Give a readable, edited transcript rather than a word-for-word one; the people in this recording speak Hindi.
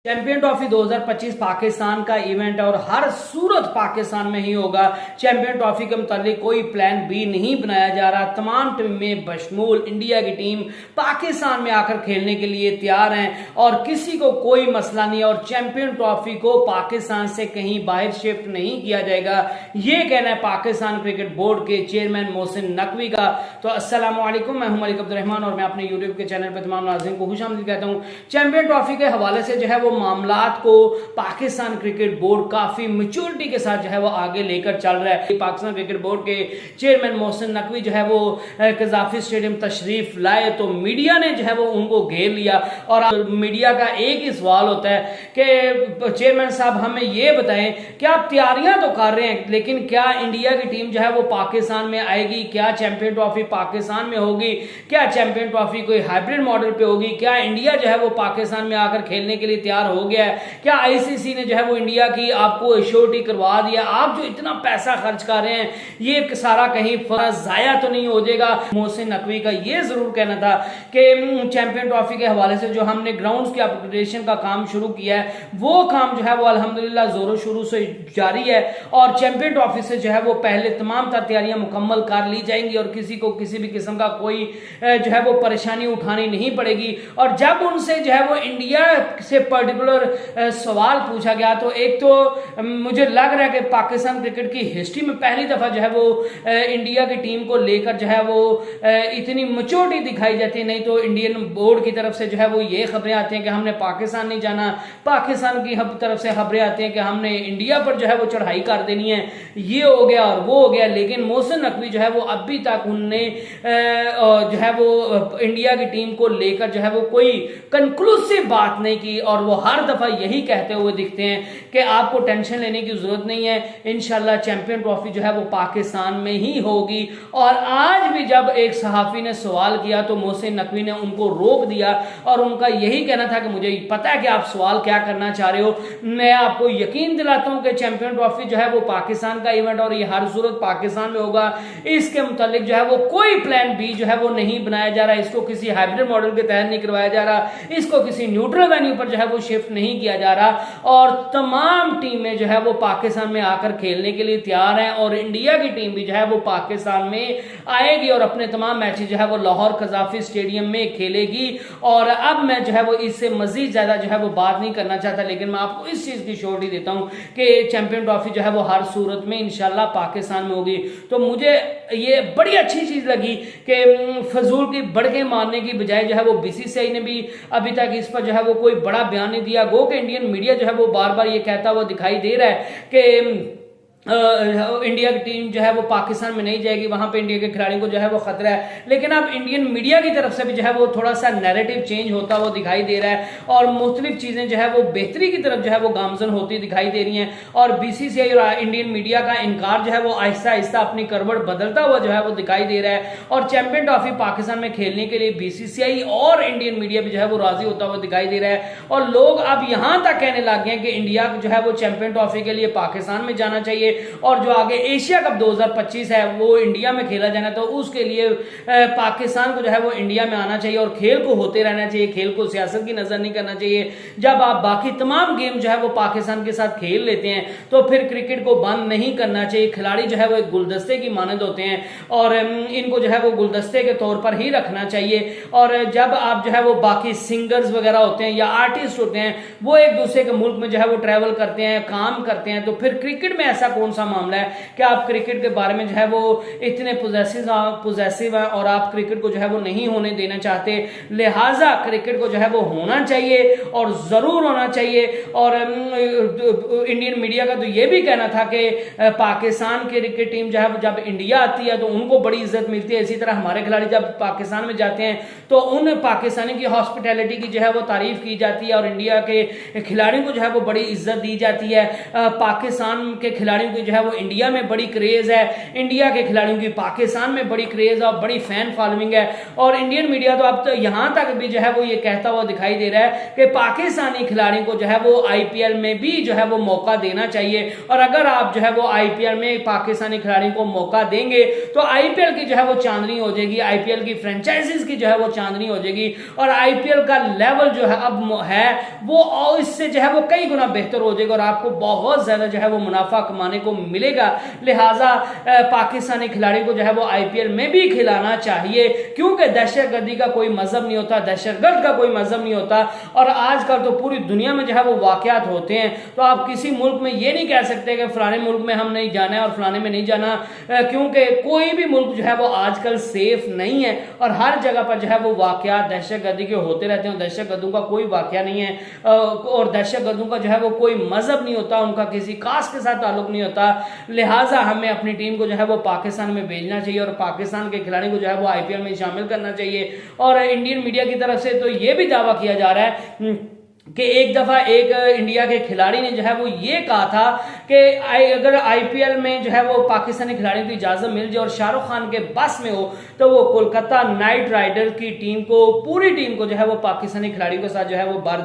चैंपियन ट्रॉफी 2025 पाकिस्तान का इवेंट है और हर सूरत पाकिस्तान में ही होगा। चैंपियन ट्रॉफी के मुतालिक कोई प्लान बी नहीं बनाया जा रहा। तमाम टीमें बशमूल इंडिया की टीम पाकिस्तान में आकर खेलने के लिए तैयार हैं और किसी को कोई मसला नहीं है और चैंपियन ट्रॉफी को पाकिस्तान से कहीं बाहर शिफ्ट नहीं किया जाएगा, ये कहना है पाकिस्तान क्रिकेट बोर्ड के चेयरमैन मोहसिन नकवी का। तो अस्सलाम वालेकुम, मैं हूं मलिक अब्दुर्रहमान और मैं अपने यूट्यूब के चैनल पर तमाम नाज़रीन को खुशामदीद कहता हूं। चैंपियन ट्रॉफी के हवाले से जो है वो मामलात को पाकिस्तान क्रिकेट बोर्ड काफी मैच्योरिटी के साथ जो है वो आगे लेकर चल रहा है। पाकिस्तान क्रिकेट बोर्ड के चेयरमैन मोहसिन नकवी जो है वो कज़ाफी स्टेडियम तशरीफ लाए तो मीडिया ने जो है वो उनको घेर लिया और मीडिया का एक ही सवाल होता है कि चेयरमैन साहब हमें ये बताएं कि आप तैयारियां तो कर रहे हैं लेकिन क्या इंडिया की टीम जो है वो पाकिस्तान में आएगी, क्या चैंपियन ट्रॉफी पाकिस्तान में होगी, क्या चैंपियन ट्रॉफी कोई हाइब्रिड मॉडल पे होगी, क्या इंडिया जो है वो पाकिस्तान में आकर खेलने के लिए तैयार हो गया है, क्या आईसीसी ने जो है वो इंडिया की आपको एश्योरिटी करवा दिया, आप जो इतना पैसा खर्च कर रहे हैं ये सारा कहीं जाया तो नहीं हो जाएगा। मोहसिन नकवी का ये जरूर कहना था कि चैंपियन ट्रॉफी के हवाले से जो हमने ग्राउंड्स की अपग्रेडेशन का काम शुरू किया है वो काम जो है वो अल्हम्दुलिल्लाह जोरों शुरू से जारी है और चैंपियन ट्रॉफी से जो है वो पहले तमाम तैयारियां मुकम्मल कर ली जाएंगी और किसी को किसी भी किस्म का कोई जो है वो परेशानी उठानी नहीं पड़ेगी। और जब उनसे जो है वो इंडिया से पर्टिकुलर सवाल पूछा गया तो एक तो मुझे लग रहा है कि पाकिस्तान क्रिकेट की हिस्ट्री में पहली दफा जो है वो इंडिया की टीम को लेकर जो है वो इतनी मैच्योरिटी दिखाई जाती है। नहीं तो इंडियन बोर्ड की तरफ से जो है वो ये खबरें आती हैं कि हमने पाकिस्तान नहीं जाना, पाकिस्तान की तरफ से खबरें आती हैं कि हमने इंडिया पर जो है वो चढ़ाई कर देनी है, ये हो गया और वो हो गया। लेकिन मोहसिन नकवी जो है वो अभी तक उनने जो है वो इंडिया की टीम को लेकर जो है वो कोई कंक्लूसिव बात नहीं की और वो हर दफा यही कहते हुए दिखते हैं कि आपको टेंशन लेने की जरूरत नहीं है, इंशाल्लाह चैंपियन ट्रॉफी जो है वो पाकिस्तान में ही होगी। और आज भी जब एक सहाफी ने सवाल किया तो मोहसिन नकवी ने उनको रोक दिया और उनका यही कहना था कि मुझे पता है कि आप सवाल क्या करना चाह रहे हो, मैं आपको यकीन दिलाता हूं कि चैंपियन ट्रॉफी जो है वो पाकिस्तान का इवेंट और ये हर सूरत पाकिस्तान में होगा। इसके मुतालिक जो है वो कोई प्लान बी जो है वो नहीं बनाया जा रहा, इसको किसी हाइब्रिड मॉडल के तहत नहीं करवाया जा रहा, इसको किसी न्यूट्रल वेन्यू पर जो है वो शिफ्ट नहीं किया जा रहा और तमाम टीमें जो है वो पाकिस्तान में आकर खेलने के लिए तैयार हैं और इंडिया की टीम भी जो है वो पाकिस्तान में आएगी और अपने तमाम मैचेस जो है वो लाहौर कज़ाफी स्टेडियम में खेलेगी। और अब मैं जो है वो इससे मजीद ज्यादा जो है वो बात नहीं करना चाहता, लेकिन मैं आपको इस चीज की श्योरिटी देता हूं कि चैंपियन ट्रॉफी जो है वो हर सूरत में इंशाल्लाह पाकिस्तान में होगी। तो मुझे ये बड़ी अच्छी चीज लगी कि फजूल की बढ़के मारने की बजाय जो है वो बीसीसीआई ने भी अभी तक इस पर जो है वो कोई बड़ा बयान नहीं दिया। गो कि इंडियन मीडिया जो है वो बार बार ये कहता हुआ दिखाई दे रहा है कि इंडिया की टीम जो है वो पाकिस्तान में नहीं जाएगी, वहां पे इंडिया के खिलाड़ियों को जो है वो खतरा है। लेकिन अब इंडियन मीडिया की तरफ से भी जो है वो थोड़ा सा नैरेटिव चेंज होता हुआ दिखाई दे रहा है और मुख्तलिफ चीजें जो है वो बेहतरी की तरफ जो है वो गामजन होती दिखाई दे रही हैं और बीसीसीआई और इंडियन मीडिया का इनकार जो है वो आहिस्ता आहिस्ता अपनी करवट बदलता हुआ जो है वो दिखाई दे रहा है और चैंपियन ट्रॉफी पाकिस्तान में खेलने के लिए बीसीसीआई और इंडियन मीडिया भी जो है वो राजी होता हुआ दिखाई दे रहा है और लोग अब यहां तक कहने लग गए कि इंडिया जो है वो चैंपियन ट्रॉफी के लिए पाकिस्तान में जाना चाहिए और जो आगे एशिया कप 2025 है वो इंडिया में खेला जाना, तो उसके लिए पाकिस्तान को जो है वो इंडिया में आना चाहिए और खेल को होते रहना चाहिए, खेल को सियासत की नजर नहीं करना चाहिए। जब आप बाकी तमाम गेम जो है वो पाकिस्तान के साथ खेल लेते हैं तो फिर क्रिकेट को बंद नहीं करना चाहिए। खिलाड़ी जो है वो एक गुलदस्ते की मानद होते हैं और इनको जो है वो गुलदस्ते के तौर पर ही रखना चाहिए। और जब आप जो है वो बाकी सिंगर्स वगैरह होते हैं या आर्टिस्ट होते हैं वो एक दूसरे के मुल्क में जो है वो ट्रैवल करते हैं, काम करते हैं, तो फिर क्रिकेट में ऐसा कौन सा मामला है कि आप क्रिकेट के बारे में जो है वो इतने पोजेसिव हैं और आप क्रिकेट को जो है वो नहीं होने देना चाहते। लिहाजा क्रिकेट को जो है वो होना चाहिए और जरूर होना चाहिए। और इंडियन मीडिया का तो ये भी कहना था कि पाकिस्तान की क्रिकेट टीम जो है जब इंडिया आती है तो उनको बड़ी इज्जत मिलती है, इसी तरह हमारे खिलाड़ी जब पाकिस्तान में जाते हैं तो उन पाकिस्तानी की हॉस्पिटैलिटी की जो है वो तारीफ की जाती है और इंडिया के खिलाड़ियों को जो है वो बड़ी इज्जत दी जाती है। पाकिस्तान के खिलाड़ियों खिलाड़ियों की जो है वो इंडिया में बड़ी क्रेज है, इंडिया के खिलाड़ियों की पाकिस्तान में बड़ी क्रेज है और बड़ी फैन फॉलोइंग है। और इंडियन मीडिया तो अब तो यहां तक भी जो है वो ये कहता हुआ दिखाई दे रहा है कि पाकिस्तानी खिलाड़ियों को जो है वो आईपीएल में भी जो है वो मौका देना चाहिए। और अगर आप जो है वो आईपीएल में पाकिस्तानी खिलाड़ियों को मौका देंगे तो आईपीएल की जो है वो चांदनी हो जाएगी, आईपीएल की फ्रेंचाइजीज की जो है वो चांदनी हो जाएगी और आईपीएल का लेवल जो है अब है वो इससे जो है वो कई गुना बेहतर हो जाएगा और आपको बहुत ज्यादा जो है वो मुनाफा कमाने को मिलेगा। लिहाजा पाकिस्तानी खिलाड़ी को जो है वो आईपीएल में भी खिलाना चाहिए, क्योंकि दहशतगर्दी का कोई मजहब नहीं होता, दहशतगर्द का कोई मजहब नहीं होता। और आजकल तो पूरी दुनिया में जो है वो वाकयात होते हैं, तो आप किसी मुल्क में ये नहीं कह सकते कि फलाने मुल्क में हम नहीं जाना है और फलाने में नहीं जाना, क्योंकि कोई भी मुल्क जो है वो आजकल सेफ नहीं है और हर जगह पर जो है वो वाकयात दहशतगर्दी के होते रहते हैं। दहशतगर्दों का कोई वाकया नहीं है और दहशतगर्दों का जो है वो कोई मजहब नहीं होता, उनका किसी कास्ट के साथ ताल्लुक नहीं होता। लिहाजा हमें अपनी टीम को जो है वो पाकिस्तान में भेजना चाहिए और पाकिस्तान के खिलाड़ी को जो है वो आईपीएल में शामिल करना चाहिए। और इंडियन मीडिया की तरफ से तो ये भी दावा किया जा रहा है कि एक दफा एक इंडिया के खिलाड़ी ने जो है वो ये कहा था कि अगर आईपीएल में जो है वो पाकिस्तानी खिलाड़ियों को इजाजत मिल जाए और शाहरुख खान के बस में हो तो वो कोलकाता नाइट राइडर की टीम को, पूरी टीम को जो है वो पाकिस्तानी खिलाड़ियों के साथ जो है वो बार